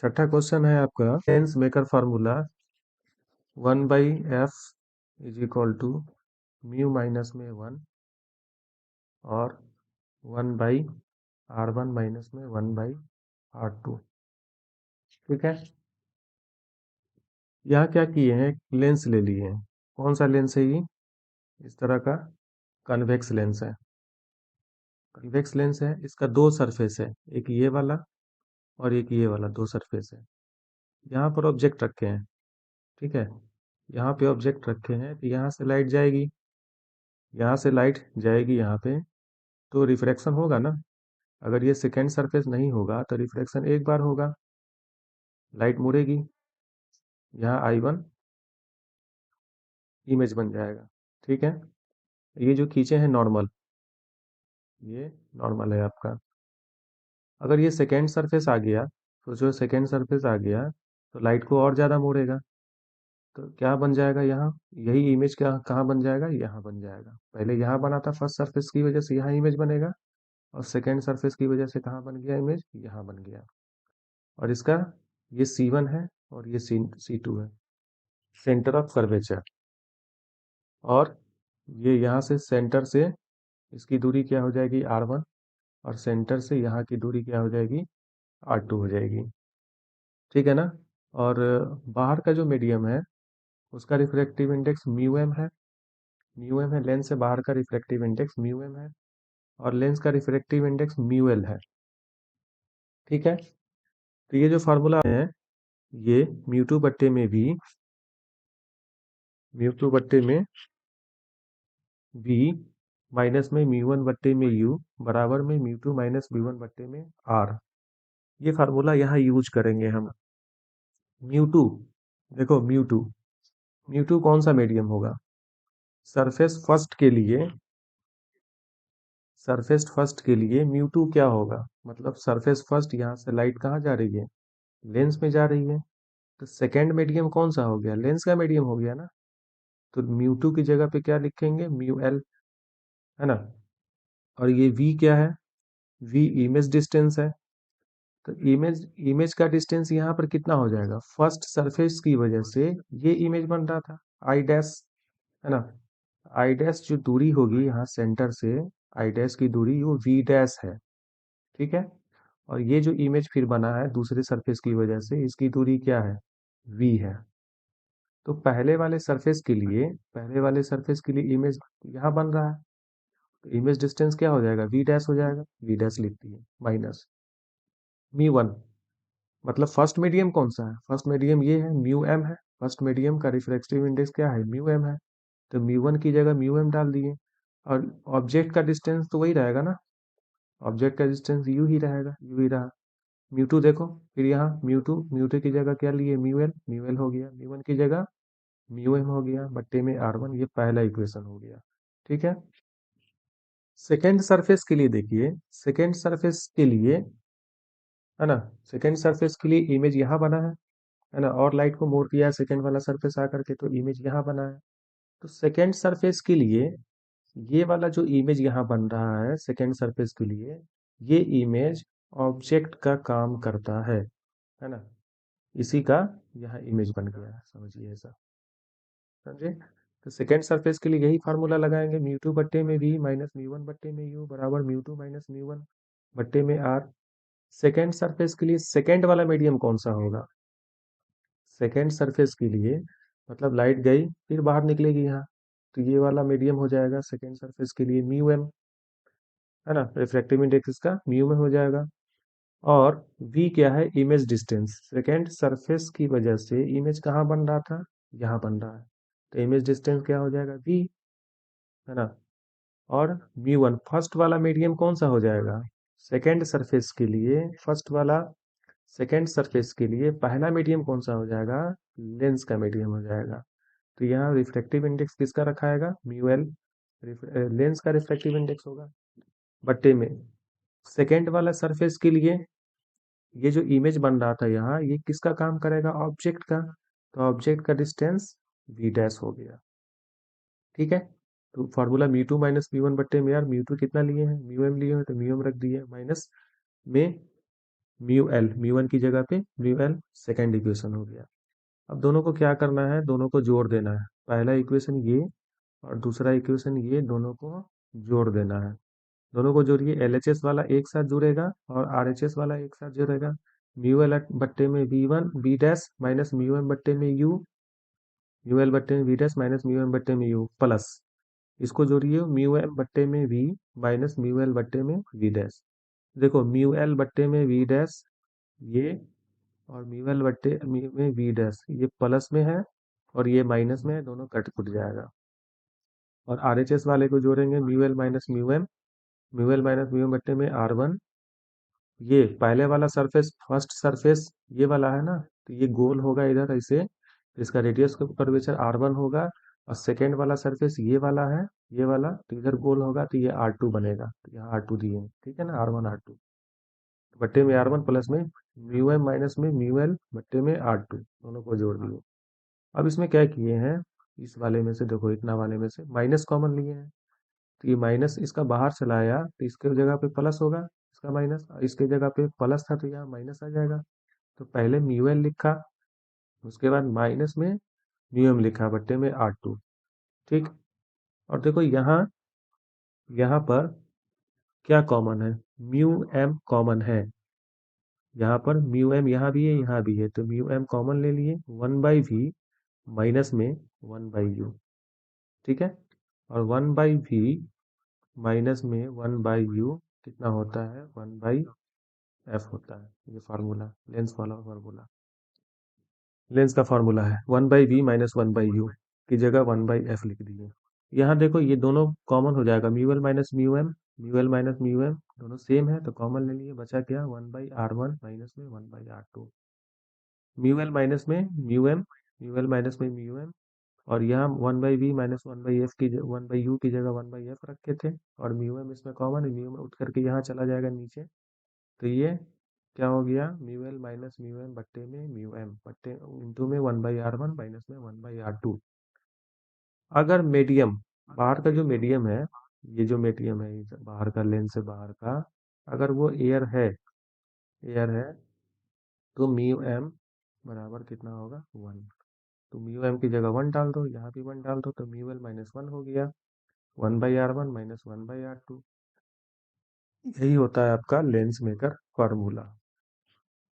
छठा क्वेश्चन है आपका lens maker formula 1/f is equal to mu minus में 1 और 1/r1 माइनस में 1/r2। ठीक है, यहाँ क्या किए हैं, लेंस ले लिए हैं। कौन सा लेंस है ये? इस तरह का कन्वेक्स लेंस है। कन्वेक्स लेंस है, इसका दो सरफेस है, एक ये वाला और एक ये वाला, दो सरफेस है। यहाँ पर ऑब्जेक्ट रखे हैं, ठीक है, यहाँ पे ऑब्जेक्ट रखे हैं, तो यहाँ से लाइट जाएगी, यहाँ से लाइट जाएगी यहाँ पे, तो रिफ्रैक्शन होगा ना। अगर ये सेकेंड सरफेस नहीं होगा तो रिफ्रैक्शन एक बार होगा, लाइट मुड़ेगी, यहाँ I1 इमेज बन जाएगा। ठीक है, ये जो खींचे हैं नॉर्मल, ये नॉर्मल है आपका। अगर ये सेकेंड सरफेस आ गया, तो जो सेकेंड सरफेस आ गया तो लाइट को और ज़्यादा मोड़ेगा, तो क्या बन जाएगा यहाँ, यही इमेज क्या कहाँ बन जाएगा, यहाँ बन जाएगा। पहले यहाँ बना था फर्स्ट सरफेस की वजह से यहाँ इमेज बनेगा, और सेकेंड सरफेस की वजह से कहाँ बन गया इमेज, यहाँ बन गया। और इसका ये C1 है और ये C2 है, सेंटर ऑफ कर्वेचर। और ये यहाँ से सेंटर से इसकी दूरी क्या हो जाएगी R1, और सेंटर से यहाँ की दूरी क्या हो जाएगी R2 हो जाएगी। ठीक है ना। और बाहर का जो मीडियम है उसका रिफ्रैक्टिव इंडेक्स म्यू एम है। म्यू एम है, लेंस से बाहर का रिफ्रैक्टिव इंडेक्स म्यू एम है, और लेंस का रिफ्रैक्टिव इंडेक्स म्यू एल है। ठीक है, तो ये जो फार्मूला है ये म्यू टू बट्टे में भी, म्यू टू बट्टे में v माइनस में म्यू वन बट्टे में u बराबर में mu two minus mu one बट्टे में r, ये फार्मूला यहाँ यूज करेंगे हम। म्यू टू, देखो म्यू टू कौन सा मीडियम होगा, सरफेस फर्स्ट के लिए, सरफेस फर्स्ट के लिए म्यू टू क्या होगा, मतलब सरफेस फर्स्ट, यहाँ से लाइट कहाँ जा रही है, लेंस में जा रही है, तो सेकेंड मीडियम कौन सा हो गया, लेंस का मीडियम हो गया ना। तो म्यू टू की जगह पे क्या लिखेंगे, म्यू एल, है ना। और ये v क्या है, v इमेज डिस्टेंस है। तो इमेज इमेज का डिस्टेंस यहाँ पर कितना हो जाएगा, फर्स्ट सरफेस की वजह से ये इमेज बन रहा था आई डैश, है ना। आई डैश जो दूरी होगी यहाँ सेंटर से, आई डैश की दूरी वो v डैश है। ठीक है, और ये जो इमेज फिर बना है दूसरे सरफेस की वजह से, इसकी दूरी क्या है, v है। तो पहले वाले सरफेस के लिए, पहले वाले सरफेस के लिए इमेज यहाँ बन रहा है, तो इमेज डिस्टेंस क्या हो जाएगा, v डैश हो जाएगा, v डैश लिख दिए माइनस म्यू वन। मतलब फर्स्ट मीडियम कौन सा है, फर्स्ट मीडियम ये है, म्यू एम है। फर्स्ट मीडियम का रिफ्रैक्टिव इंडेक्स क्या है, म्यू एम है, तो म्यू वन की जगह म्यू एम डाल दिए। और ऑब्जेक्ट का डिस्टेंस तो वही रहेगा ना, ऑब्जेक्ट का डिस्टेंस यू ही रहेगा, यू ही रहा। म्यू टू देखो, फिर यहाँ म्यू टू की जगह क्या लिए, म्यू एल हो गया, म्यू वन की जगह म्यू एम हो गया बट्टे में R1, ये पहला इक्वेशन हो गया। ठीक है, सेकेंड सरफेस के लिए देखिए, सेकेंड सरफेस के लिए, है ना, सेकेंड सरफेस के लिए इमेज यहाँ बना है ना, और लाइट को मोड़ दिया है सेकेंड वाला सरफेस आकर के, तो इमेज यहाँ बना है। तो सेकेंड सरफेस के लिए ये वाला जो इमेज यहाँ बन रहा है सेकेंड सरफेस के लिए, ये इमेज ऑब्जेक्ट का काम करता है ना, इसी का यहाँ इमेज बन गया है, समझिए ऐसा, समझे। तो सेकेंड सरफेस के लिए यही फार्मूला लगाएंगे, म्यू टू बट्टे में v माइनस म्यू वन बट्टे में u बराबर mu two minus mu one बट्टे में r। सेकेंड सरफेस के लिए सेकेंड वाला मीडियम कौन सा होगा, सेकेंड सरफेस के लिए, मतलब लाइट गई फिर बाहर निकलेगी यहाँ, तो ये वाला मीडियम हो जाएगा सेकेंड सरफेस के लिए म्यू एम, है ना, रिफ्रैक्टिव इंडेक्स इसका म्यू में हो जाएगा। और v क्या है, इमेज डिस्टेंस, सेकेंड सरफेस की वजह से इमेज कहाँ बन रहा था, यहाँ बन रहा है, तो इमेज डिस्टेंस क्या हो जाएगा v, है ना। और म्यू वन, फर्स्ट वाला मीडियम कौन सा हो जाएगा, सेकेंड सरफेस के लिए, फर्स्ट वाला सेकेंड सरफेस के लिए पहला मीडियम कौन सा हो जाएगा, लेंस का मीडियम हो जाएगा। तो यहाँ रिफ्रैक्टिव इंडेक्स किसका रखाएगा, म्यू एल, लेंस का रिफ्रैक्टिव इंडेक्स होगा बट्टे में सेकेंड वाला सरफेस के लिए, ये जो इमेज बन रहा था यहाँ, ये किसका काम करेगा, ऑब्जेक्ट का, तो ऑब्जेक्ट का डिस्टेंस v डैश हो गया। ठीक है, तो formula mu two minus mu one बट्टे में, यार म्यू टू कितना लिए हैं, म्यू एम लिए हैं, तो म्यू एम रख दिए माइनस में म्यू वन की जगह पे म्यू एल सेकेंड इक्वेशन हो गया। अब दोनों को क्या करना है, दोनों को जोड़ देना है। पहला इक्वेशन ये और दूसरा इक्वेशन ये, दोनों को जोड़ देना है। दोनों को जोड़िए, एलएचएस वाला एक साथ जुड़ेगा और आरएचएस वाला एक साथ जुड़ेगा। म्यू एल बट्टे में v one v dash minus mu M बट्टे में यू, म्यू एल बट्टे में v dash minus mu M बट्टे में यू प्लस, इसको जोड़िए म्यू एम बट्टे में वी माइनस म्यू एल बट्टे में वी डैश। देखो म्यू एल बट्टे में वी डैश ये, और म्यू एल बट्टे में वी डैश ये प्लस में है और ये माइनस में है, दोनों कट कुट जाएगा। और आरएचएस वाले को जोड़ेंगे mu L minus mu M, mu L minus mu M बट्टे में आर वन। ये पहले वाला सरफेस, फर्स्ट सरफेस ये वाला है ना, तो ये गोल होगा इधर ऐसे, तो इसका रेडियस का कर्वेचर आर वन होगा। और सेकेंड वाला सरफेस ये वाला है, ये वाला, तो इधर गोल होगा तो ये आर टू बनेगा, तो यहाँ आर टू दिए हैं, ठीक है ना, आर वन आर टू बट्टे में आर वन प्लस में म्यू एम माइनस में म्यू एल बट्टे में आर टू, दोनों को जोड़ दिए। अब इसमें क्या किए हैं, इस वाले में से देखो, इतना वाले में से माइनस कॉमन लिए हैं, तो ये माइनस इसका बाहर चला आया तो इसके जगह पे प्लस होगा, इसका माइनस, इसके जगह पे प्लस था तो यहाँ माइनस आ जाएगा। तो पहले म्यू एल लिखा, उसके बाद माइनस में म्यू एम लिखा बट्टे में आर टू, ठीक। और देखो यहाँ, यहाँ पर क्या कॉमन है, म्यू एम कॉमन है। यहाँ पर म्यू एम यहाँ भी है यहाँ भी है, तो म्यू एम कॉमन ले लिए, वन बाई वी माइनस में वन बाई यू, ठीक है। और वन बाई वी माइनस में वन बाई यू कितना होता है, वन बाई एफ होता है। ये फार्मूला लेंस वाला फार्मूला, लेंस का फार्मूला है, one by V minus one by U की जगह वन बाई एफ लिख दिए। यहाँ देखो ये दोनों कॉमन हो जाएगा, mu L minus mu M, mu L minus mu M दोनों सेम है तो कॉमन ले लिए, बचा क्या, one by R one minus में one by R two. Mu L minus में mu M, mu L minus में म्यू एम, और यहाँ one by V minus one by F की, वन बाई यू की जगह वन बाई एफ रखे थे, और म्यू एम इसमें कॉमन है, म्यू एम उठ करके यहाँ चला जाएगा नीचे। तो ये क्या हो गया, mu L minus mu M बट्टे में म्यू एम बट्टे इंटू में one by R one minus में वन बाई आर टू। अगर मीडियम, बाहर का जो मीडियम है, ये जो मीडियम है बाहर का, लेंस से बाहर का, अगर वो एयर है, एयर है, तो म्यू एम बराबर कितना होगा, वन। तो म्यू एम की जगह वन डाल दो, यहाँ भी वन डाल दो, तो म्यू एल माइनस वन हो गया, one by R one minus one by R two. यही होता है आपका lens maker formula.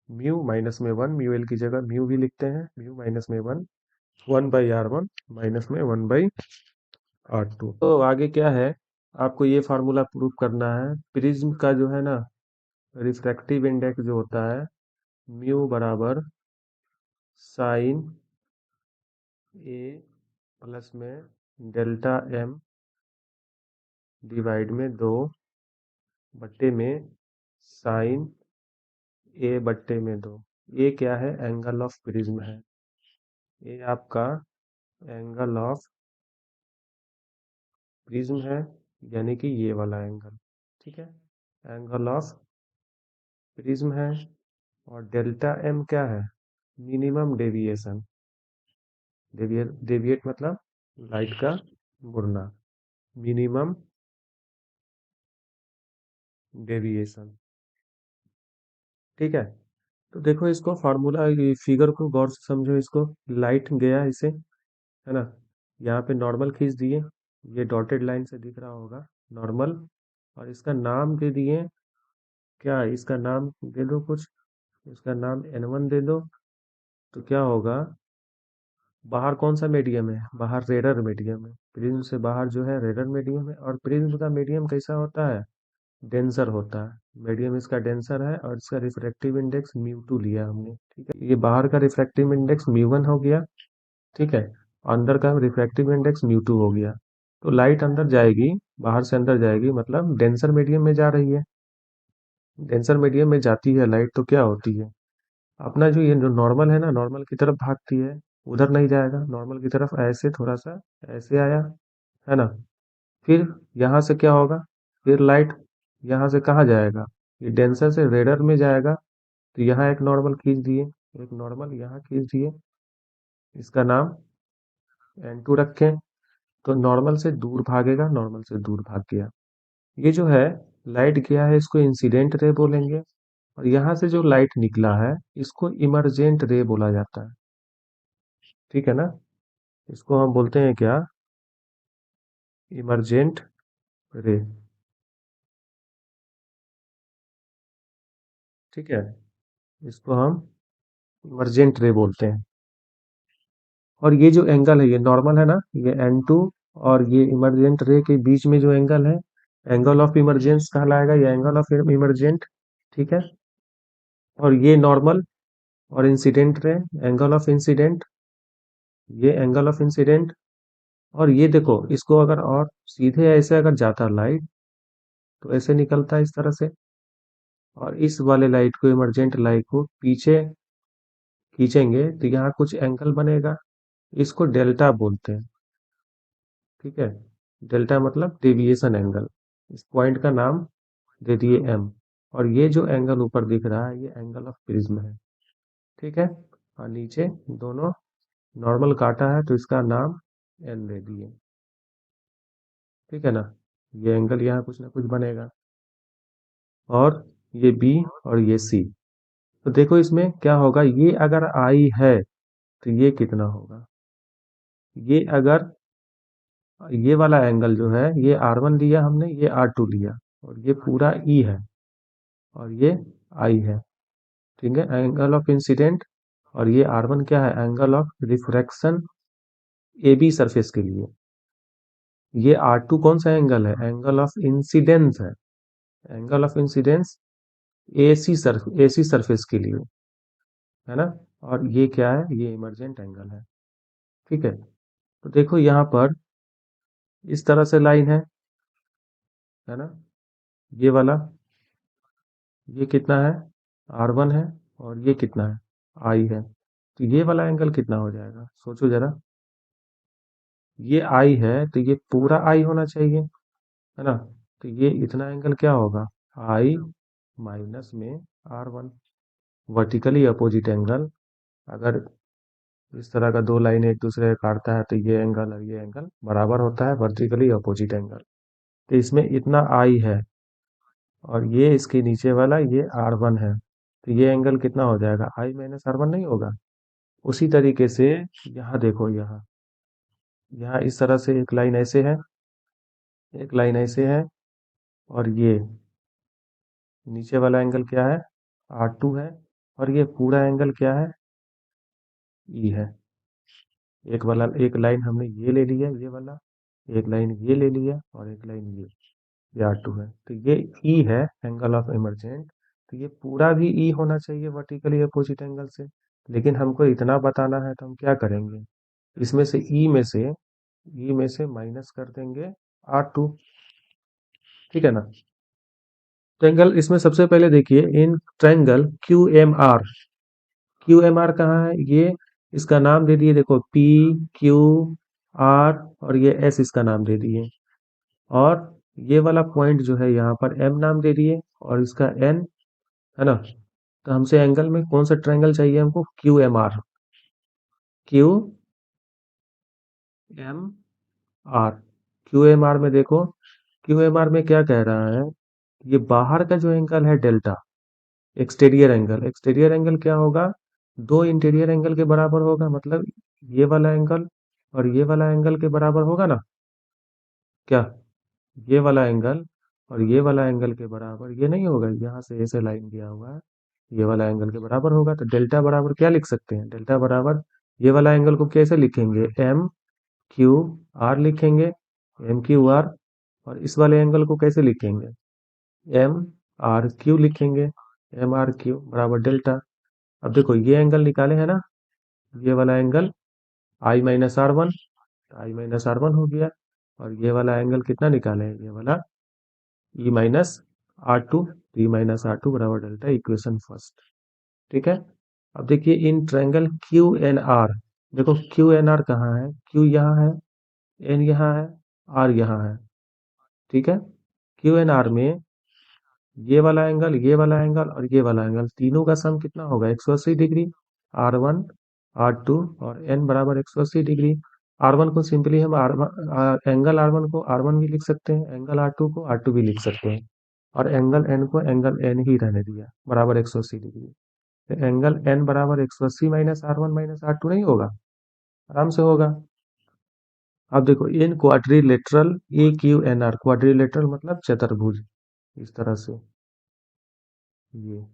Mu minus में वन, म्यू एल की जगह म्यू भी लिखते हैं, म्यू माइनस में one, one by R one minus में वन बाई आर टू। तो आगे क्या है, आपको ये फार्मूला प्रूव करना है, प्रिज्म का जो है ना रिफ्रैक्टिव इंडेक्स जो होता है, म्यू बराबर साइन ए प्लस में डेल्टा एम डिवाइड में दो बट्टे में साइन ए बट्टे में दो। ये क्या है, एंगल ऑफ प्रिज्म है, ये आपका एंगल ऑफ प्रिज्म है, यानी कि ये वाला एंगल, ठीक है, एंगल ऑफ प्रिज्म है। और डेल्टा एम क्या है, मिनिमम डेविएशन, डेविएट मतलब लाइट का मुड़ना, मिनिमम डेविएशन, ठीक है। तो देखो इसको फार्मूला, फिगर को गौर से समझो, इसको लाइट गया इसे, है ना, यहाँ पे नॉर्मल खींच दिए, ये डॉटेड लाइन से दिख रहा होगा नॉर्मल, और इसका नाम दे दिए, क्या इसका नाम दे दो कुछ, इसका नाम N1 दे दो। तो क्या होगा, बाहर कौन सा मीडियम है, बाहर रेडर मीडियम है, प्रिज्म से बाहर जो है रेडर मीडियम है, और प्रिज्म का मीडियम कैसा होता है, डेंसर होता है। मीडियम इसका डेंसर है और इसका रिफ्रैक्टिव इंडेक्स म्यू टू लिया हमने, ठीक है। ये बाहर का रिफ्रैक्टिव इंडेक्स म्यू वन हो गया, ठीक है, अंदर का रिफ्रैक्टिव इंडेक्स म्यू टू हो गया। तो लाइट अंदर जाएगी, बाहर से अंदर जाएगी, मतलब डेंसर मीडियम में जा रही है, डेंसर मीडियम में जाती है लाइट तो क्या होती है, अपना जो ये जो नॉर्मल है ना, नॉर्मल की तरफ भागती है, उधर नहीं जाएगा, नॉर्मल की तरफ ऐसे थोड़ा सा ऐसे आया, है ना। फिर यहाँ से क्या होगा, फिर लाइट यहाँ से कहाँ जाएगा, ये डेंसर से रेडर में जाएगा, तो यहाँ एक नॉर्मल खींच दिए, एक नॉर्मल यहाँ खींच दिए, इसका नाम N2 रखें, तो नॉर्मल से दूर भागेगा, नॉर्मल से दूर भाग गया। ये जो है लाइट गया है, इसको इंसिडेंट रे बोलेंगे, और यहाँ से जो लाइट निकला है इसको इमरजेंट रे बोला जाता है। ठीक है ना? इसको हम बोलते हैं क्या? Emergent ray. ठीक है, इसको हम इमरजेंट रे बोलते हैं। और ये जो एंगल है ये नॉर्मल है ना, ये N2 और ये इमरजेंट रे के बीच में जो एंगल है, एंगल ऑफ इमरजेंस कहलाएगा, ये एंगल ऑफ इमरजेंट। ठीक है, और ये नॉर्मल और incident ray, angle of incident, ये एंगल ऑफ इंसिडेंट। और ये देखो, इसको अगर और सीधे ऐसे अगर जाता लाइट तो ऐसे निकलता है इस तरह से, और इस वाले लाइट को, इमरजेंट लाइट को पीछे खींचेंगे तो यहाँ कुछ एंगल बनेगा, इसको डेल्टा बोलते हैं। ठीक है, डेल्टा मतलब डेविएशन एंगल। इस पॉइंट का नाम दे दिए एम। और ये जो एंगल ऊपर दिख रहा है ये एंगल ऑफ प्रिज्म है। ठीक है, और नीचे दोनों नॉर्मल काटा है तो इसका नाम एन दे दिए। ठीक है ना? ये एंगल यहाँ कुछ ना कुछ बनेगा। और ये बी और ये सी। तो देखो इसमें क्या होगा, ये अगर आई है तो ये कितना होगा? ये अगर ये वाला एंगल जो है, ये R1 लिया हमने, ये R2 लिया, और ये पूरा E है, और ये I है। ठीक है, एंगल ऑफ इंसिडेंट। और ये R1 क्या है? Angle of refraction AB surface के लिए। ये R2 कौन सा एंगल है? एंगल ऑफ इंसिडेंस है, angle of incidence AC surface के लिए, है ना? और ये क्या है? ये इमरजेंट एंगल है। ठीक है, तो देखो यहाँ पर इस तरह से लाइन है ना? ये वाला, ये कितना है? R1 है, और ये कितना है? I है। तो ये वाला एंगल कितना हो जाएगा? सोचो जरा। ये I है तो ये पूरा I होना चाहिए, है ना? तो ये इतना एंगल क्या होगा? I माइनस में R1। वर्टिकली अपोजिट एंगल, अगर इस तरह का दो लाइन एक दूसरे का काटता है तो ये एंगल और ये एंगल बराबर होता है, वर्टिकली अपोजिट एंगल। तो इसमें इतना I है, और ये इसके नीचे वाला ये R1 है, तो ये एंगल कितना हो जाएगा? I माइनस R1 नहीं होगा? उसी तरीके से यहाँ देखो, यहाँ यहाँ इस तरह से एक लाइन ऐसे है, एक लाइन ऐसे है, और ये नीचे वाला एंगल क्या है? R2 है, और ये पूरा एंगल क्या है? E है। एक लाइन हमने ये ले लिया, ये वाला, एक लाइन ये ले लिया, और एक लाइन ये R2 है, तो ये E है, एंगल ऑफ इमरजेंट। तो ये पूरा भी E होना चाहिए वर्टिकली अपोजिट एंगल से। लेकिन हमको इतना बताना है तो हम क्या करेंगे, इसमें से ई में से माइनस कर देंगे R2। ठीक है ना? ट्रायंगल इसमें सबसे पहले देखिए, in triangle Q M R कहाँ है? ये इसका नाम दे दिए, देखो PQR, और ये S इसका नाम दे दिए, और ये वाला पॉइंट जो है यहाँ पर M नाम दे दिए, और इसका N, है ना? तो हमसे एंगल में कौन सा ट्रायंगल चाहिए हमको? Q M R. Q M R में देखो, क्यू एम आर में क्या कह रहा है, ये बाहर का जो एंगल है डेल्टा, एक्सटीरियर एंगल क्या होगा? दो इंटीरियर एंगल के बराबर होगा, मतलब ये वाला एंगल और ये वाला एंगल के बराबर होगा ना? क्या ये वाला एंगल और ये वाला एंगल के बराबर ये नहीं होगा? यहाँ से ऐसे लाइन दिया हुआ है, ये वाला एंगल के बराबर होगा, तो डेल्टा बराबर क्या लिख सकते हैं? डेल्टा बराबर ये वाला एंगल को कैसे लिखेंगे? MQR लिखेंगे, MQR। और इस वाले एंगल को कैसे लिखेंगे? MRQ लिखेंगे, MRQ बराबर डेल्टा। अब देखो ये एंगल निकाले है ना, ये वाला एंगल I-R1, I-R1 हो गया, और ये वाला एंगल कितना निकाले हैं? ये वाला E-R2, E-R2 बराबर डेल्टा, इक्वेशन फर्स्ट। ठीक है, अब देखिए इन ट्रायंगल QNR, देखो QNR कहाँ है? Q यहाँ है, N यहाँ है, R यहाँ है। ठीक है, QNR में ये वाला एंगल और ये वाला एंगल तीनों का सम कितना होगा? 180 डिग्री। R1, R2 और N बराबर 180 डिग्री। R1 को सिंपली हम एंगल R1 को R1 भी लिख सकते हैं, एंगल R2 को R2 भी लिख सकते हैं। और एंगल एन को एंगल एन ही रहने दिया बराबर 180 डिग्री। तो एंगल एन बराबर 180 minus R one minus R two नहीं होगा? आराम से होगा। अब देखो in quadrilateral A Q N R, quadrilateral मतलब चतुर्भुज, इस तरह से ये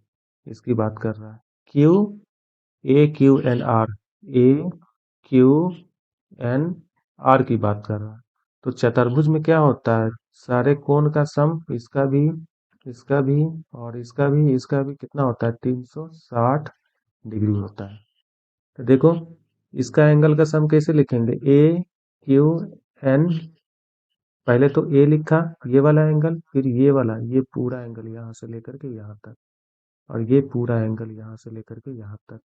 इसकी बात कर रहा है। Q A Q N R, A Q N R की बात कर रहा है। तो चतुर्भुज में क्या होता है, सारे कोण का सम, इसका भी और इसका भी कितना होता है, 360 डिग्री होता है। तो देखो इसका एंगल का सम कैसे लिखेंगे, ए क्यू एन, पहले तो ए लिखा ये वाला एंगल, फिर ये वाला, ये पूरा एंगल यहाँ से लेकर के यहाँ तक, और ये पूरा एंगल यहाँ से लेकर के यहाँ तक,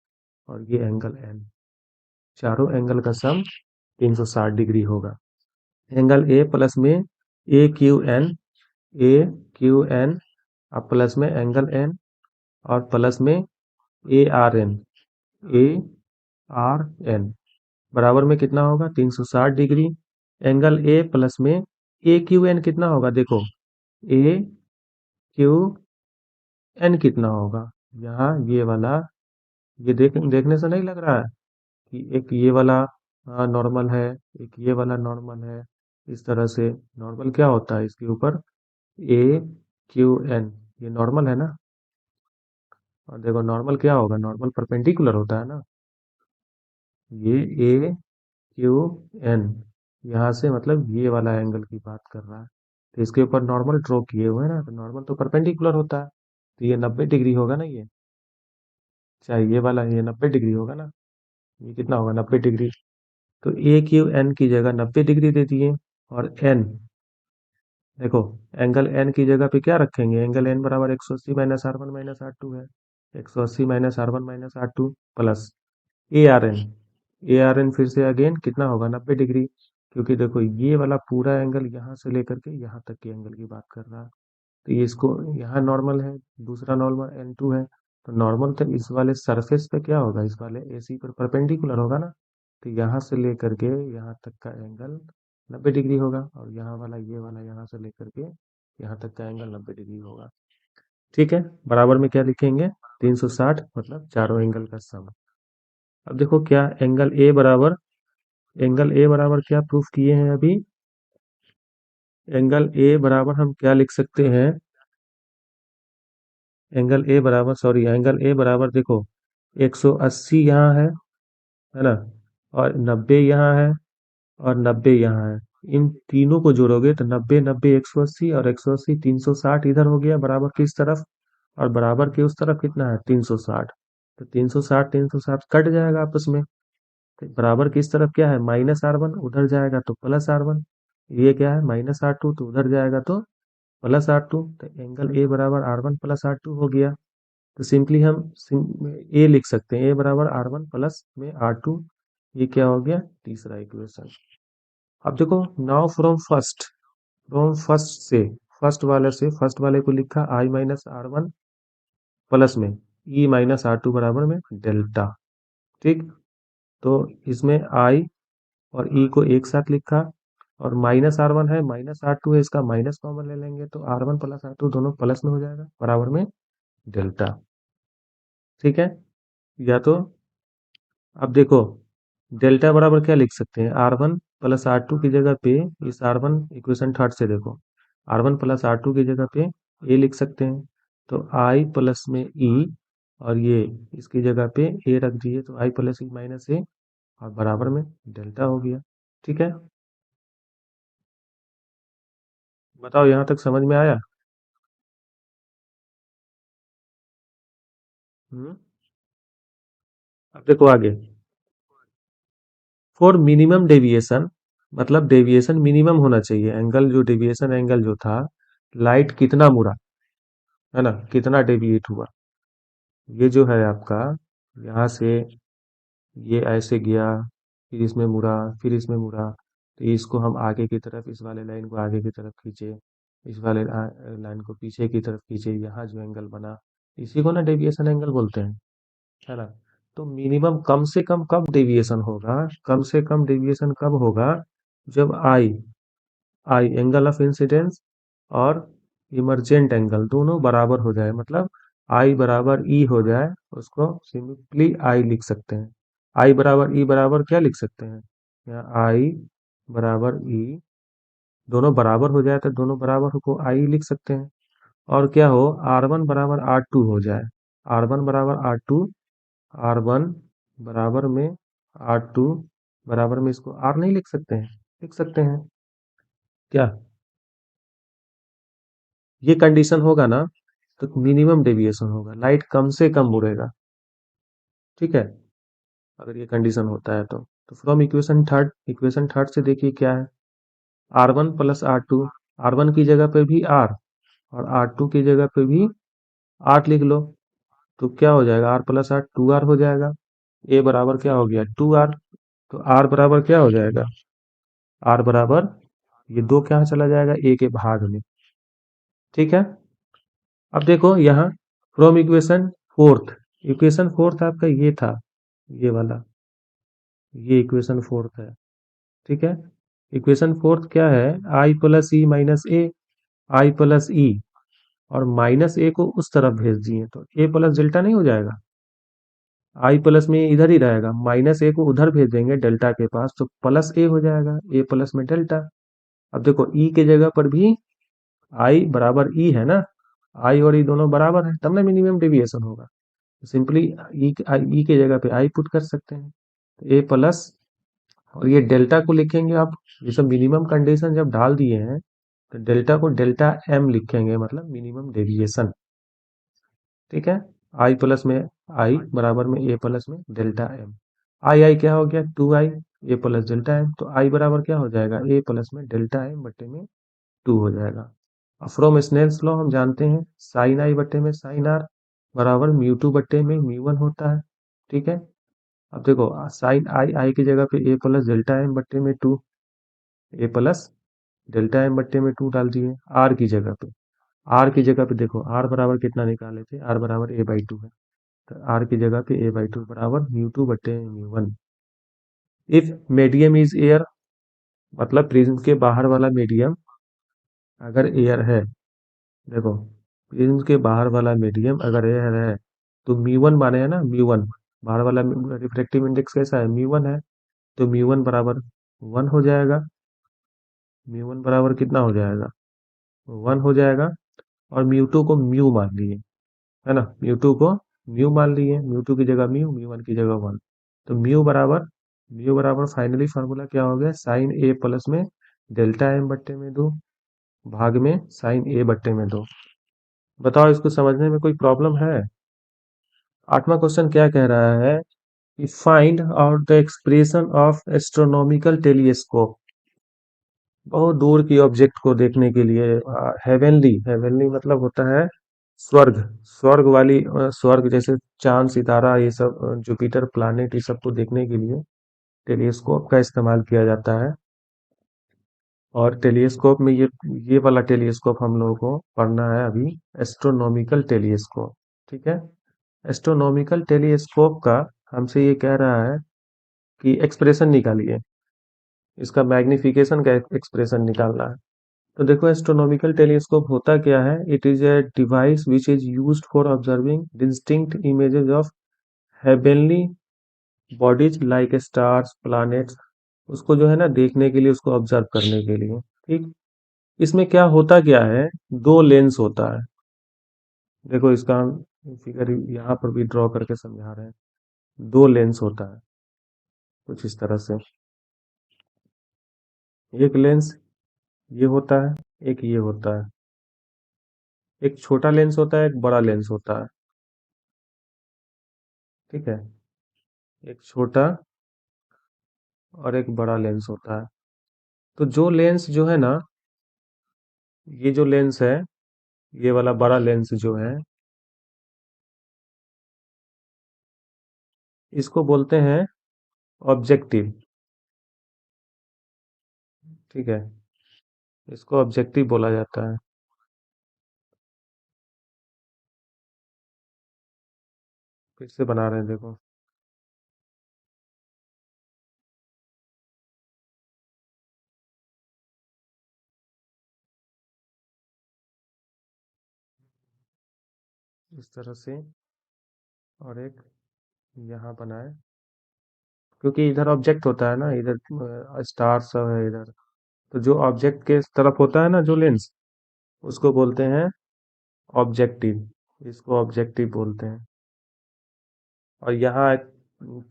और ये एंगल एन, चारों एंगल का सम 360 डिग्री होगा। एंगल ए प्लस में A Q N, A Q N, अब प्लस में एंगल एन, और प्लस में A R N, A R N, बराबर में कितना होगा 360 डिग्री। एंगल ए प्लस में ए क्यू एन कितना होगा, देखो ए क्यू एन कितना होगा, यहाँ ये वाला, ये देखने से नहीं लग रहा है कि एक ये वाला नॉर्मल है, एक ये वाला नॉर्मल है, इस तरह से नॉर्मल क्या होता है इसके ऊपर, ए क्यू एन, ये नॉर्मल है ना। और देखो नॉर्मल क्या होगा, नॉर्मल परपेंडिकुलर होता है ना, ये ए क्यू एन, यहाँ से मतलब ये वाला एंगल की बात कर रहा है। तो इसके ऊपर नॉर्मल ड्रॉ किए हुए हैं ना, तो नॉर्मल तो परपेंडिकुलर होता है, तो ये 90 डिग्री होगा ना, ये चाहे ये वाला, ये 90 डिग्री होगा ना, ये कितना होगा 90 डिग्री। तो ए क्यू एन की जगह 90 डिग्री दे दिए, और एन, देखो एंगल एन की जगह पे क्या रखेंगे, एंगल एन बराबर 180 minus R one minus R two है, 180 minus R one minus R two plus A R N, A R N फिर से अगेन कितना होगा 90 डिग्री, क्योंकि देखो ये वाला पूरा एंगल यहाँ से लेकर के यहाँ तक के एंगल की बात कर रहा है। तो ये इसको, यहाँ नॉर्मल है, दूसरा नॉर्मल एन टू है, तो नॉर्मल तो इस वाले सरफेस पे क्या होगा, इस वाले एसी पर परपेंडिकुलर होगा ना। तो यहाँ से लेकर के यहाँ तक का एंगल 90 डिग्री होगा, और यहाँ वाला ये वाला यहाँ से लेकर के यहाँ तक का एंगल 90 डिग्री होगा। ठीक है, बराबर में क्या लिखेंगे, 360, मतलब चारों एंगल का सम। अब देखो क्या एंगल ए बराबर क्या प्रूफ किए हैं अभी, एंगल ए बराबर हम क्या लिख सकते हैं, एंगल ए बराबर देखो 180 यहाँ है ना, और 90 यहाँ है, और 90 यहाँ है। इन तीनों को जोड़ोगे तो 90 90 180, और 180 360 इधर हो गया बराबर किस तरफ, और बराबर के उस तरफ कितना है 360। तो 360 360 कट जाएगा आपस में, तो बराबर किस तरफ क्या है माइनस आर वन, उधर जाएगा तो प्लस आर वन, ये क्या है माइनस आर टू, तो उधर जाएगा तो प्लस आर टू, तो एंगल ए बराबर R one plus R two हो गया। तो सिंपली हम ए लिख सकते हैं, ए बराबर आर वन प्लस में आर टू, ये क्या हो गया तीसरा इक्वेशन। अब देखो नाउ फ्रॉम फर्स्ट से, फर्स्ट वाले को लिखा आई माइनस आर वन प्लस में ई माइनस आर टू बराबर में डेल्टा। ठीक, तो इसमें आई और ई को एक साथ लिखा, और माइनस आर वन है माइनस आर टू है, इसका माइनस कॉमन ले लेंगे तो R one plus R two दोनों प्लस में हो जाएगा बराबर में डेल्टा। ठीक है, या तो अब देखो डेल्टा बराबर क्या लिख सकते हैं, R one plus R two की जगह पे, इस आर वन इक्वेशन थर्ड से देखो, R one plus R two की जगह पे ए लिख सकते हैं, तो आई प्लस में ई, और ये इसकी जगह पे ए रख दिए तो आई प्लस ई माइनस ए, और बराबर में डेल्टा हो गया। ठीक है, बताओ यहाँ तक समझ में आया। हम्म, अब देखो आगे, फॉर मिनिमम डेविएशन, मतलब डेविएशन मिनिमम होना चाहिए, एंगल जो डेविएशन एंगल जो था, लाइट कितना मुड़ा, है ना, कितना डेविएट हुआ, ये जो है आपका, यहाँ से ये ऐसे गया, फिर इसमें मुड़ा, फिर इसमें मुड़ा, तो इसको हम आगे की तरफ, इस वाले लाइन को आगे की तरफ खींचे, इस वाले लाइन को पीछे की तरफ खींचे, यहाँ जो एंगल बना, इसी को ना डेविएशन एंगल बोलते हैं, है ना। तो मिनिमम कम से कम कब डेविएशन होगा, कम से कम डेविएशन कब होगा, जब आई आई एंगल ऑफ इंसिडेंस और इमरजेंट एंगल दोनों बराबर हो जाए, मतलब आई बराबर ई हो जाए, उसको सिंपली आई लिख सकते हैं। आई बराबर ई बराबर क्या लिख सकते हैं, यहाँ आई बराबर ई, दोनों बराबर हो जाए तो दोनों बराबर को आई लिख सकते हैं। और क्या हो, आर वन बराबर आर टू हो जाए, आर वन बराबर आर टू, आर वन बराबर में आर टू बराबर में इसको आर नहीं लिख सकते हैं, लिख सकते हैं क्या। ये कंडीशन होगा ना तो मिनिमम डेविएशन होगा, लाइट कम से कम उड़ेगा। ठीक है, अगर ये कंडीशन होता है तो फ्रॉम इक्वेशन थर्ड से देखिए क्या है, R one plus R two, R one की जगह पे भी आर और आर टू की जगह पे भी आर लिख लो, तो क्या हो जाएगा, R plus R two R हो जाएगा। ए बराबर क्या हो गया, टू आर। तो आर बराबर क्या हो जाएगा, आर बराबर, ये दो क्या चला जाएगा ए के भाग में। ठीक है, अब देखो यहाँ फ्रॉम इक्वेशन फोर्थ आपका ये था, ये वाला, ये इक्वेशन फोर्थ है। ठीक है, इक्वेशन फोर्थ क्या है, आई प्लस ई माइनस ए, आई प्लस ई और माइनस ए को उस तरफ भेज दिए तो ए प्लस डेल्टा नहीं हो जाएगा, आई प्लस में इधर ही रहेगा, माइनस ए को उधर भेज देंगे डेल्टा के पास तो प्लस ए हो जाएगा, ए प्लस में डेल्टा। अब देखो ई के जगह पर भी आई बराबर ई है ना, आई और ई दोनों बराबर है तब ना मिनिमम डेविएशन होगा, सिंपली ई के जगह पे आई पुट कर सकते हैं, ए प्लस, और ये डेल्टा को लिखेंगे आप, ये सब मिनिमम कंडीशन जब डाल दिए हैं तो डेल्टा को डेल्टा एम लिखेंगे, मतलब मिनिमम डेविएशन। ठीक है, आई प्लस में आई बराबर में ए प्लस में डेल्टा एम, आई आई क्या हो गया, two I, A plus delta M, तो आई बराबर क्या हो जाएगा, ए प्लस में डेल्टा एम बट्टे में टू हो जाएगा। अब फ्रॉम स्नेल्स लॉ हम जानते हैं साइन आई बट्टे में साइन आर बराबर म्यू टू बट्टे में म्यू वन होता है। ठीक है, अब देखो साइन आई, आई की जगह पे ए प्लस डेल्टा एम बट्टे में two, A plus delta M बट्टे में टू डाल दिए आर की जगह पे, आर की जगह पे देखो आर बराबर कितना निकाले थे, आर बराबर ए बाई टू है, तो आर की जगह पे ए बाई टू बराबर म्यू टू बट्टे mu one. If medium is air, मतलब प्रिज्म के बाहर वाला मीडियम अगर एयर है, देखो प्रिज्म के बाहर वाला मीडियम अगर एयर है तो म्यू वन माने है ना, म्यू वन बाहर वाला रिफ्रैक्टिव इंडेक्स कैसा है, म्यू वन है, तो म्यू वन बराबर वन हो जाएगा, म्यू वन बराबर कितना हो जाएगा, वन हो जाएगा। और म्यू टू को म्यू मान लिए, है ना, म्यू टू को म्यू मान लिए, म्यू टू की जगह म्यू, म्यू वन की जगह वन, तो म्यू बराबर फाइनली फार्मूला क्या हो गया, साइन ए प्लस में डेल्टा एम बट्टे में दो भाग में साइन ए बट्टे में दो। बताओ इसको समझने में कोई प्रॉब्लम है। आठवां क्वेश्चन क्या कह रहा है कि find out the expression of astronomical telescope, बहुत दूर की ऑब्जेक्ट को देखने के लिए, हेवनली, हेवनली मतलब होता है स्वर्ग, स्वर्ग वाली स्वर्ग जैसे चांद सितारा ये सब, जुपिटर प्लैनेट, ये सब को देखने के लिए टेलीस्कोप का इस्तेमाल किया जाता है। और टेलीस्कोप में ये वाला टेलीस्कोप हम लोगों को पढ़ना है अभी, एस्ट्रोनॉमिकल टेलीस्कोप। ठीक है, एस्ट्रोनॉमिकल टेलीस्कोप का हमसे ये कह रहा है कि एक्सप्रेशन निकालिए, इसका मैग्निफिकेशन का एक्सप्रेशन निकालना है। तो देखो एस्ट्रोनॉमिकल टेलीस्कोप होता क्या है, it is a device which is used for observing distinct images of heavenly bodies like stars planets, उसको जो है ना देखने के लिए, उसको ऑब्जर्व करने के लिए। ठीक, इसमें क्या होता क्या है, दो लेंस होता है, देखो इसका हम फिगर यहाँ पर भी ड्रॉ करके समझा रहे हैं, दो लेंस होता है कुछ इस तरह से, एक लेंस ये होता है, एक ये होता है, एक छोटा लेंस होता है, एक बड़ा लेंस होता है। ठीक है, एक छोटा और एक बड़ा लेंस होता है। तो जो लेंस जो है ना, ये जो लेंस है, ये वाला बड़ा लेंस जो है, इसको बोलते हैं ऑब्जेक्टिव। ठीक है, इसको ऑब्जेक्टिव बोला जाता है। फिर से बना रहे हैं देखो, इस तरह से, और एक यहाँ बनाए, क्योंकि इधर ऑब्जेक्ट होता है ना, इधर स्टार सब है इधर। तो जो ऑब्जेक्ट के तरफ होता है ना जो लेंस, उसको बोलते हैं ऑब्जेक्टिव, इसको ऑब्जेक्टिव बोलते हैं। और यहाँ एक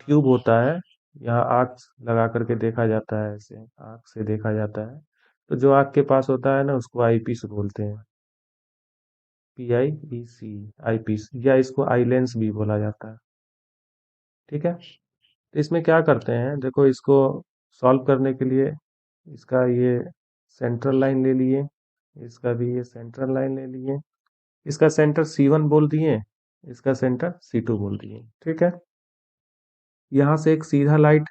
ट्यूब होता है, यहाँ आँख लगा करके देखा जाता है, ऐसे आँख से देखा जाता है। तो जो आँख के पास होता है ना उसको आई पीस बोलते हैं, PIEC, आई पीस, या इसको आई लेंस भी बोला जाता है। ठीक है, तो इसमें क्या करते हैं, देखो इसको सॉल्व करने के लिए इसका ये सेंट्रल लाइन ले लिए, इसका भी ये सेंट्रल लाइन ले लिए, इसका सेंटर C1 बोल दिए, इसका सेंटर C2 बोल दिए। ठीक है, यहाँ से एक सीधा लाइट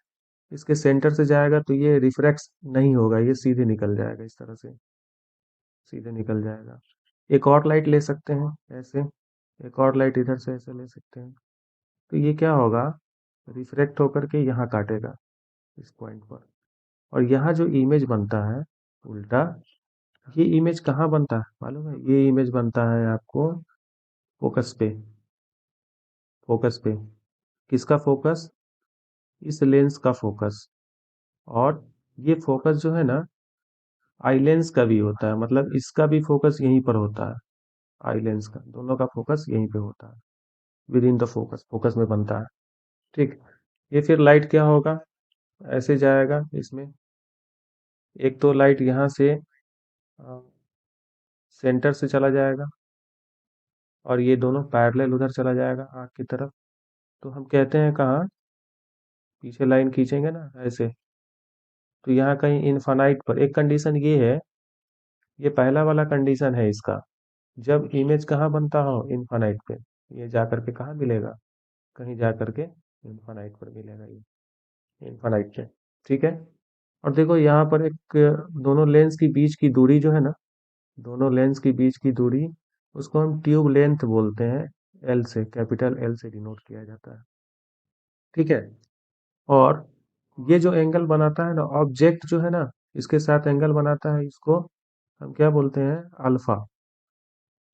इसके सेंटर से जाएगा तो ये रिफ्रैक्ट नहीं होगा, ये सीधे निकल जाएगा, इस तरह से सीधे निकल जाएगा। एक और लाइट ले सकते हैं ऐसे, एक और लाइट इधर से ऐसे ले सकते हैं। तो ये क्या होगा, रिफ्रैक्ट होकर के यहाँ काटेगा इस पॉइंट पर। और यहाँ जो इमेज बनता है उल्टा, ये इमेज कहाँ बनता है मालूम है, ये इमेज बनता है आपको फोकस पे, फोकस पे। किसका फोकस, इस लेंस का फोकस। और ये फोकस जो है ना आई लेंस का भी होता है, मतलब इसका भी फोकस यहीं पर होता है, आई लेंस का, दोनों का फोकस यहीं पे होता है, with in the focus, focus में बनता है। ठीक, ये फिर लाइट क्या होगा, ऐसे जाएगा इसमें, एक तो लाइट यहाँ से सेंटर से चला जाएगा, और ये दोनों पैरेलल उधर चला जाएगा आँख की तरफ। तो हम कहते हैं कहाँ, पीछे लाइन खींचेंगे ना ऐसे, तो यहाँ कहीं इनफानाइट पर एक कंडीशन ये है, ये पहला वाला कंडीशन है इसका, जब इमेज कहाँ बनता हो इनफानाइट पे, ये जा करके कहाँ मिलेगा, कहीं जा करके इनफानाइट पर मिलेगा ये, इनफानाइट पे। ठीक है, और देखो यहाँ पर एक दोनों लेंस की बीच की दूरी जो है ना, दोनों लेंस की बीच की दूरी, उसको हम ट्यूब लेंथ बोलते हैं, एल से, कैपिटल एल से डिनोट किया जाता है। ठीक है, और ये जो एंगल बनाता है ना ऑब्जेक्ट जो है ना, इसके साथ एंगल बनाता है, इसको हम क्या बोलते हैं, अल्फा।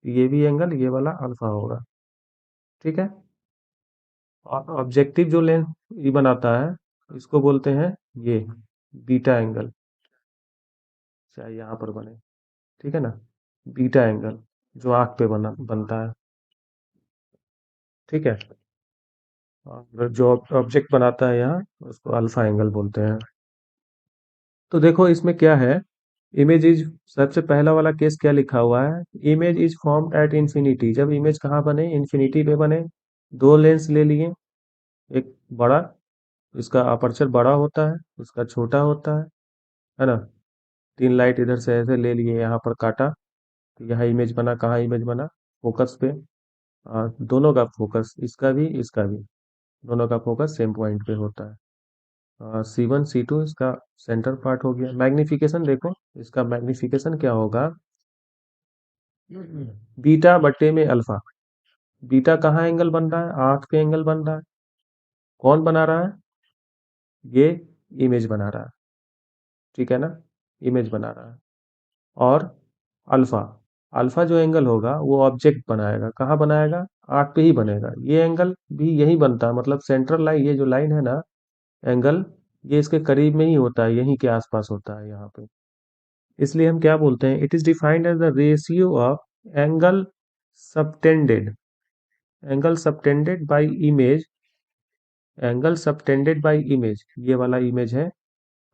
ये भी एंगल ये वाला अल्फा होगा। ठीक है, और ऑब्जेक्टिव जो लेंस ये बनाता है, इसको बोलते हैं ये बीटा एंगल, चाहे यहाँ पर बने। ठीक है ना, बीटा एंगल जो आँख पे बनता है। ठीक है, और जो ऑब्जेक्ट बनाता है यहाँ उसको अल्फा एंगल बोलते हैं। तो देखो इसमें क्या है, इमेज इज, सबसे पहला वाला केस क्या लिखा हुआ है, image is formed at infinity, जब इमेज कहाँ बने, इन्फिनिटी पे बने। दो लेंस ले लिए, एक बड़ा, इसका अपर्चर बड़ा होता है, उसका छोटा होता है ना। तीन लाइट इधर से ऐसे ले लिए, यहाँ पर काटा, तो यहाँ इमेज बना, कहाँ इमेज बना, फोकस पे। दोनों का फोकस, इसका भी इसका भी, दोनों का फोकस सेम पॉइंट पे होता है। C1 C2 इसका सेंटर पार्ट हो गया। मैग्निफिकेशन देखो, इसका मैग्निफिकेशन क्या होगा, बीटा बट्टे में अल्फा। बीटा कहाँ एंगल बन रहा है, आंख पे एंगल बन रहा है, कौन बना रहा है, ये इमेज बना रहा है। ठीक है ना, इमेज बना रहा है। और अल्फा, अल्फा जो एंगल होगा वो ऑब्जेक्ट बनाएगा, कहाँ बनाएगा, आंख पे ही बनेगा। ये एंगल भी यही बनता है, मतलब सेंट्रल लाइन, ये जो लाइन है ना एंगल, ये इसके करीब में ही होता है, यहीं के आसपास होता है यहाँ पे। इसलिए हम क्या बोलते हैं, it is defined as the ratio of angle subtended, angle subtended by image, angle subtended by image, ये वाला इमेज है,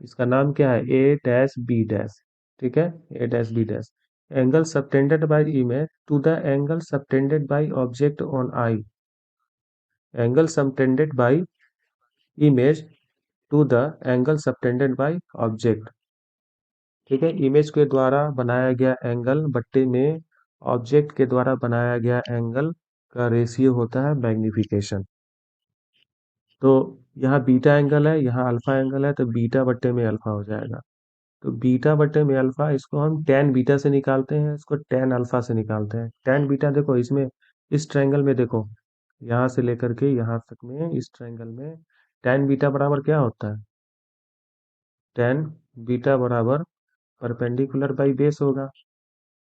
इसका नाम क्या है, A-B डैश। ठीक है, A-B dash, angle subtended by image to the angle subtended by object on eye, angle subtended by image to the angle subtended by object. ठीक है, इमेज के द्वारा बनाया गया एंगल बट्टे में ऑब्जेक्ट के द्वारा बनाया गया एंगल का रेशियो होता है मैग्निफिकेशन। तो यहाँ बीटा एंगल है, यहाँ अल्फा एंगल है, तो बीटा बट्टे में अल्फा हो जाएगा। तो बीटा बट्टे में अल्फा, इसको हम टेन बीटा से निकालते हैं, इसको टेन अल्फा से निकालते हैं। टेन बीटा देखो इसमें, इस ट्रायंगल में देखो, यहाँ से लेकर के यहाँ तक में इस ट्रायंगल में टेन बीटा बराबर क्या होता है, टेन बीटा बराबर परपेंडिकुलर बाई बेस होगा।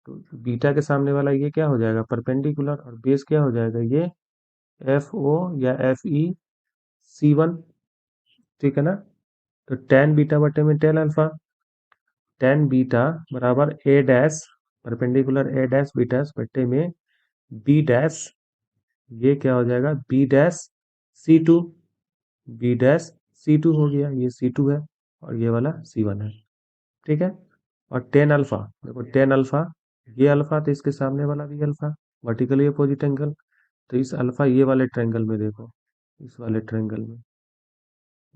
तो बीटा के सामने वाला ये क्या हो जाएगा, परपेंडिकुलर, और बेस क्या हो जाएगा ये एफ ओ या एफ ई सी वन, ठीक है ना। तो टेन बीटा बटे में टेन अल्फा, टेन बीटा बराबर A dash perpendicular A dash beta बटे में बी डैश, ये क्या हो जाएगा B dash C two, B dash C two हो गया, ये सी टू है और ये वाला सी वन है, ठीक है। और टेन अल्फा, देखो टेन अल्फा, ये अल्फा तो इसके सामने वाला भी अल्फा, वर्टिकली अपोजिट एंगल, तो इस अल्फा ये वाले ट्रायंगल में देखो, इस वाले ट्रायंगल में,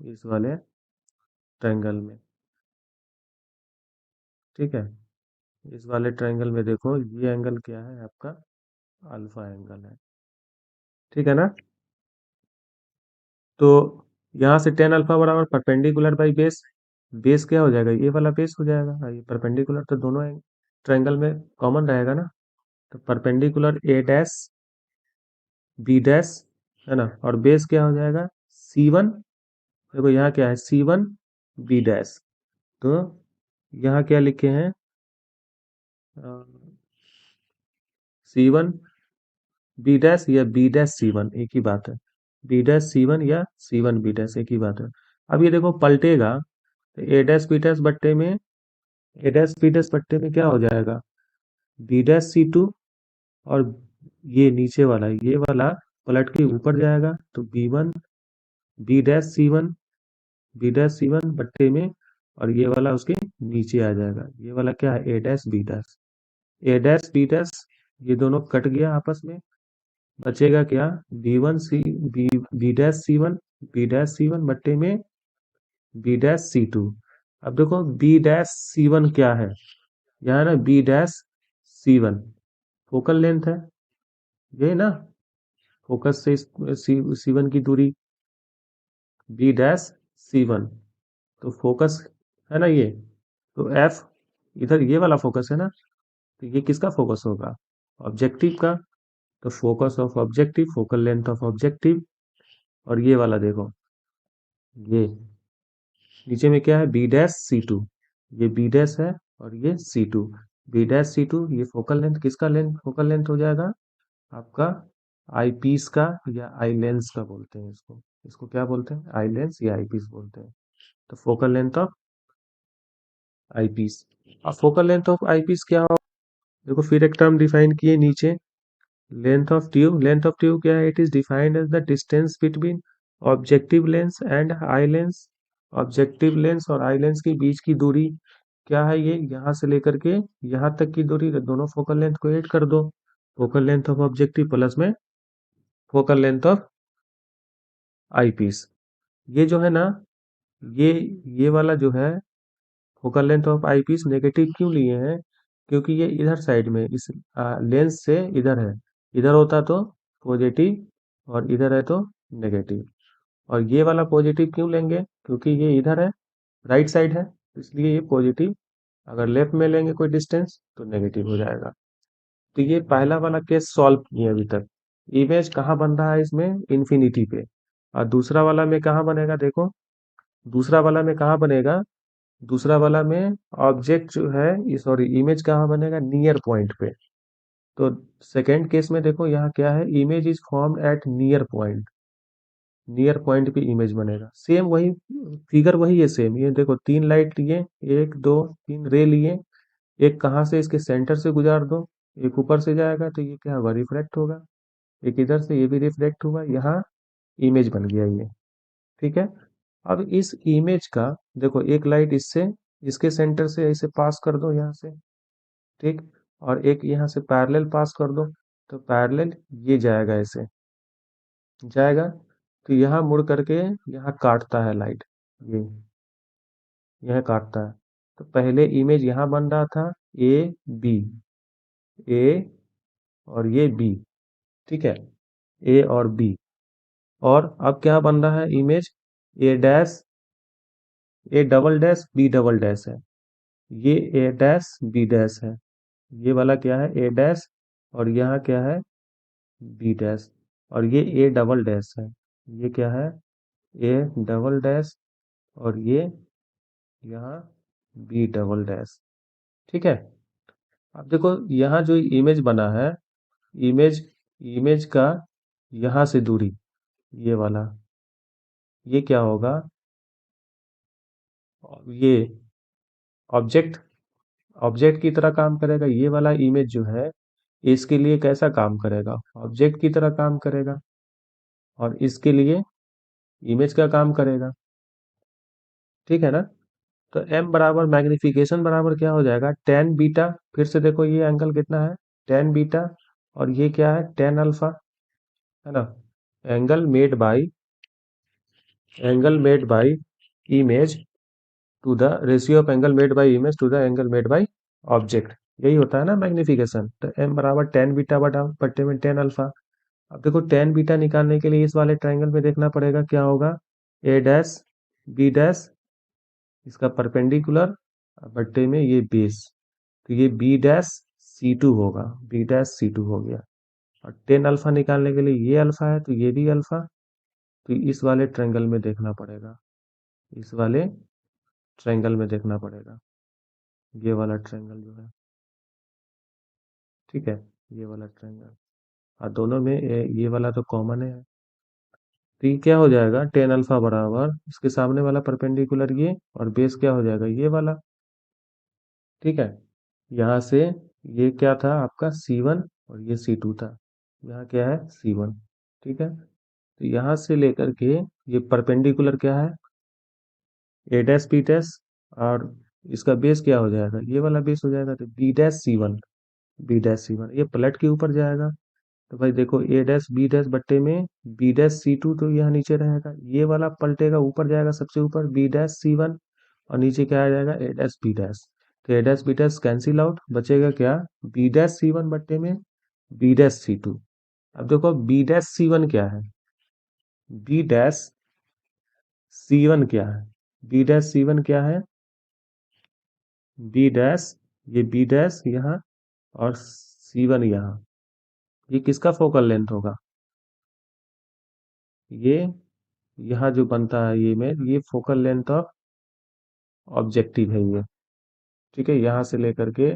इस वाले ट्रायंगल में, ठीक है। इस वाले ट्रायंगल में देखो ये एंगल क्या है आपका, अल्फा एंगल है, ठीक है ना। तो यहाँ से टेन अल्फा बराबर परपेंडिकुलर बाई बेस, बेस क्या हो जाएगा ये वाला बेस हो जाएगा, और ये परपेंडिकुलर तो दोनों ट्रायंगल में कॉमन रहेगा ना। तो perpendicular A dash B dash, है ना, और बेस क्या हो जाएगा सी वन, देखो यहाँ क्या है सी वन बी डैश, तो यहाँ क्या लिखे हैं सी वन बी डैश या बी डैश सी वन, एक ही बात है, बी डैश सी वन या सी वन बी डैश एक ही बात है। अब ये देखो पलटेगा, तो ए डैश बी डैश बट्टे में, ए डैश बी डैश बट्टे में क्या हो जाएगा बी डैश सी टू, और ये नीचे वाला ये वाला पलट के ऊपर जाएगा, तो B one B dash C one, B dash C one बट्टे में, और ये वाला उसके नीचे आ जाएगा, ये वाला क्या है A dash B dash, A dash B dash, ये दोनों कट गया आपस में, बचेगा क्या B one C B B dash C one, B dash C one बट्टे में बी डैश सी टू। अब देखो बी डैश सी वन क्या है, यहाँ ना B dash C one focal length है, ये ना, फोकस से सी वन की दूरी बी डैश सी वन, तो फोकस है ना ये, तो एफ इधर ये वाला फोकस है ना, तो ये किसका फोकस होगा ऑब्जेक्टिव का, तो focus of objective, focal length of objective, और ये वाला देखो ये नीचे में क्या है बी डैश सी टू, ये बी डैश है और ये C two, B dash C two, ये फोकल लेंथ किसका लेंथ फोकल लेंथ हो जाएगा आपका आई पीस का, या आई लेंस का बोलते हैं इसको, इसको क्या बोलते हैं आई लेंस या आई पीस बोलते हैं। तो focal length of eyepiece, अब focal length of eyepiece क्या हो, देखो फिर एक टर्म डिफाइन किए नीचे, length of tube, length of tube क्या है it is defined as the distance between objective lens and eye lens, objective lens और आई लेंस के बीच की दूरी क्या है, ये यहाँ से लेकर के यहाँ तक की दूरी, दोनों फोकल लेंथ को ऐड कर दो, focal length of objective plus में focal length of eyepiece, ये जो है ना, ये ये वाला जो है focal length of eyepiece negative क्यों लिए हैं, क्योंकि ये इधर साइड में इस लेंस से इधर है, इधर होता तो पॉजिटिव और इधर है तो नेगेटिव, और ये वाला पॉजिटिव क्यों लेंगे क्योंकि ये इधर है राइट साइड है, इसलिए ये पॉजिटिव, अगर लेफ्ट में लेंगे कोई डिस्टेंस तो नेगेटिव हो जाएगा। तो ये पहला वाला केस सॉल्व किए अभी तक, इमेज कहाँ बन रहा है इसमें इन्फिनिटी पे, और दूसरा वाला में कहाँ बनेगा देखो, दूसरा वाला में कहाँ बनेगा, दूसरा वाला में ऑब्जेक्ट जो है ये सॉरी इमेज कहाँ बनेगा नियर पॉइंट पे, तो सेकेंड केस में देखो यहाँ क्या है image is formed at near point, near point पे इमेज बनेगा, सेम वही फिगर वही है सेम, ये देखो तीन लाइट लिए, एक दो तीन रे लिए, एक कहाँ से इसके सेंटर से गुजार दो, एक ऊपर से जाएगा तो ये क्या होगा रिफ्लेक्ट होगा, एक इधर से ये भी रिफ्लेक्ट हुआ, यहाँ इमेज बन गया ये, ठीक है। अब इस इमेज का देखो एक लाइट इससे इसके सेंटर से ऐसे पास कर दो यहाँ से, ठीक, और एक यहाँ से पैरेलल पास कर दो, तो पैरेलल ये जाएगा ऐसे जाएगा, तो यहाँ मुड़ करके यहाँ काटता है लाइट, ये यह काटता है, तो पहले इमेज यहाँ बन रहा था ए बी, ए और ये बी, ठीक है, ए और बी, और अब क्या बन रहा है image A dash A double dash B double dash है, ये ए डैश बी डैश है, ये वाला क्या है ए डैश, और यहाँ क्या है बी डैश, और ये ए डबल डैश है, ये क्या है ए डबल डैश, और ये यहाँ बी डबल डैश, ठीक है। अब देखो यहाँ जो इमेज बना है, इमेज इमेज का यहाँ से दूरी, ये वाला, ये क्या होगा? ये ऑब्जेक्ट ऑब्जेक्ट की तरह काम करेगा। ये वाला इमेज जो है, इसके लिए कैसा काम करेगा? ऑब्जेक्ट की तरह काम करेगा। और इसके लिए इमेज का काम करेगा। ठीक है ना? तो m बराबर मैग्निफिकेशन बराबर क्या हो जाएगा? Tan beta. फिर से देखो ये एंगल कितना है? Tan beta. और ये क्या है? Tan alpha. है ना? Angle made by angle made by image to the ratio of angle made by image to the angle made by object. यही होता है ना मैग्निफिकेशन। तो m बराबर टेन बीटा बटा बट्टे में टेन अल्फा। अब देखो टेन बीटा निकालने के लिए इस वाले ट्रायंगल में देखना पड़ेगा क्या होगा? ए डैश बी डैश, इसका परपेंडिकुलर बट्टे में ये बेस। तो ये बी डैश सी टू होगा। बी डैश सी टू हो गया। और टेन अल्फा निकालने के लिए ये अल्फा है, तो ये भी अल्फा। तो इस वाले ट्रायंगल में देखना पड़ेगा। इस वाले ट्रायंगल में देखना पड़ेगा। ये वाला ट्रायंगल जो है, ठीक है, ये वाला ट्रायंगल। और दोनों में ये वाला तो कॉमन है। तो ये क्या हो जाएगा? टेन अल्फा बराबर इसके सामने वाला परपेंडिकुलर ये, और बेस क्या हो जाएगा? ये वाला। ठीक है। यहाँ से ये क्या था आपका? C1, और ये C2 था। यहाँ क्या है? C1। ठीक है। तो यहाँ से लेकर के ये परपेंडिकुलर क्या है? A dash B dash. और इसका बेस क्या हो जाएगा? ये वाला बेस हो जाएगा। तो B dash C1, B dash C1 ये पलट के ऊपर जाएगा। तो भाई देखो ए डैश बी डैश बट्टे में बी डैश C2 तो यहाँ नीचे रहेगा। ये वाला पलटेगा, ऊपर जाएगा सबसे ऊपर बी डैश C1। और नीचे क्या आ जाएगा? A dash B dash. तो A dash B dash cancel out, बचेगा क्या? बी डैश C1 बट्टे में बी डैश C2। अब देखो बी डैश C1 क्या है? बी डैश C1 क्या है? बी डैश C1 क्या है? बी डैश, ये बी डैश यहाँ, और C1 यहाँ। ये किसका फोकल लेंथ होगा? ये यहाँ जो बनता है ये में, ये फोकल लेंथ ऑफ ऑब्जेक्टिव है ये। ठीक है, यहाँ से लेकर के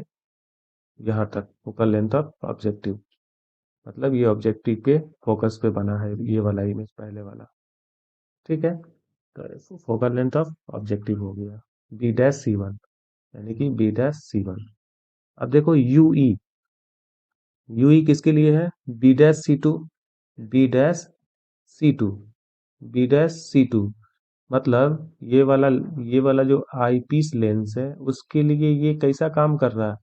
यहाँ तक फोकल लेंथ ऑफ ऑब्जेक्टिव। मतलब ये ऑब्जेक्टिव के फोकस पे बना है ये वाला इमेज, पहले वाला। ठीक है। तो फोकल लेंथ ऑफ ऑब्जेक्टिव हो गया बी डैश C1, यानी कि बी डैश C1। अब देखो यूई, यूई किसके लिए है? B dash C2, B dash C2, B dash C2। मतलब ये वाला जो आई पीस लेंस है, उसके लिए ये कैसा काम कर रहा है?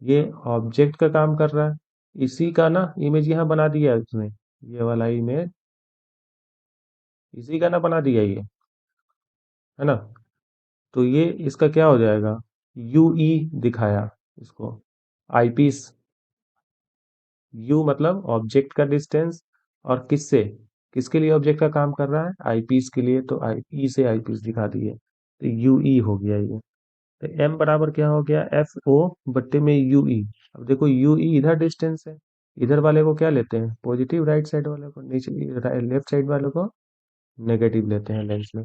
ये ऑब्जेक्ट का काम कर रहा है। इसी का ना इमेज यहाँ बना दिया है उसने। ये वाला इमेज इसी का ना बना दिया ये, है ना? तो ये इसका क्या हो जाएगा? यूई दिखाया इसको। आई पीस, यू मतलब ऑब्जेक्ट का डिस्टेंस, और किससे, किसके लिए ऑब्जेक्ट का काम कर रहा है? आई पीस के लिए। तो आई ई से आई पीस दिखा दिए, तो यू ई हो गया ये। तो एम बराबर क्या हो गया? एफ ओ बट्टे में यू ई। अब देखो यू ई इधर डिस्टेंस है, इधर वाले को क्या लेते हैं? पॉजिटिव, राइट साइड वाले को, नीचे लेफ्ट साइड वाले को नेगेटिव लेते हैं लेंस में।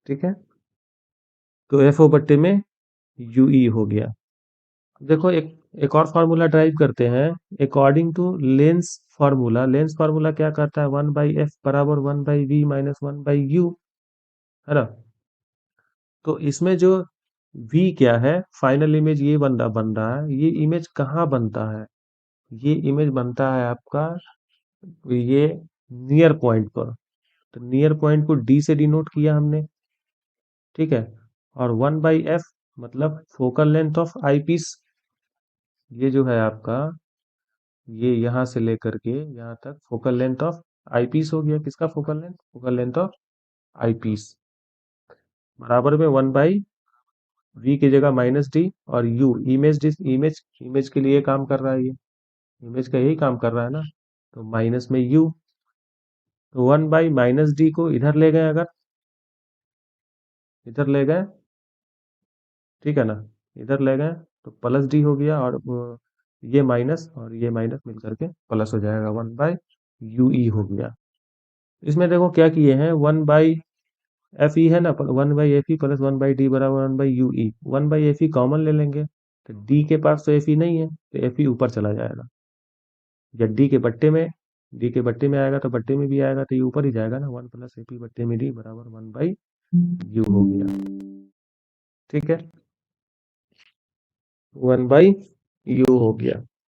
ठीक है। तो एफ ओ बट्टे में यू ई हो गया। देखो एक और फार्मूला ड्राइव करते हैं। According to lens formula, lens formula क्या कहता है? वन बाई एफ बराबर one by V minus one by U, है ना? तो इसमें जो v क्या है? फाइनल इमेज ये बन रहा है। ये इमेज कहाँ बनता है? ये इमेज बनता है आपका ये नियर पॉइंट पर। तो नियर पॉइंट को d से डिनोट किया हमने। ठीक है। और वन बाई एफ मतलब focal length of eyepiece. ये जो है आपका, ये यहाँ से लेकर के यहाँ तक focal length of eyepiece हो गया। किसका focal length? Focal length of eyepiece बराबर में वन बाई वी की जगह माइनस डी, और यू इमेज इमेज के लिए काम कर रहा है ये, इमेज का यही काम कर रहा है ना। तो माइनस में यू। तो वन बाई माइनस डी को इधर ले गए, अगर इधर ले गए, ठीक है ना, इधर ले गए तो प्लस डी हो गया। और ये माइनस और ये माइनस मिल करके प्लस हो जाएगा, वन बाई यू ई हो गया। इसमें देखो क्या किए हैं, वन बाई एफ ई है ना, one by F E plus one by D बराबर one by U E. One by F E common ले लेंगे, तो डी के पास तो एफ ई नहीं है, तो एफ ई ऊपर चला जाएगा। या डी के बट्टे में आएगा तो बट्टे में भी आएगा, तो ये ऊपर ही जाएगा ना, 1 + एपी बट्टे में डी बराबर 1/यू हो गया। ठीक है, 1/यू हो गया।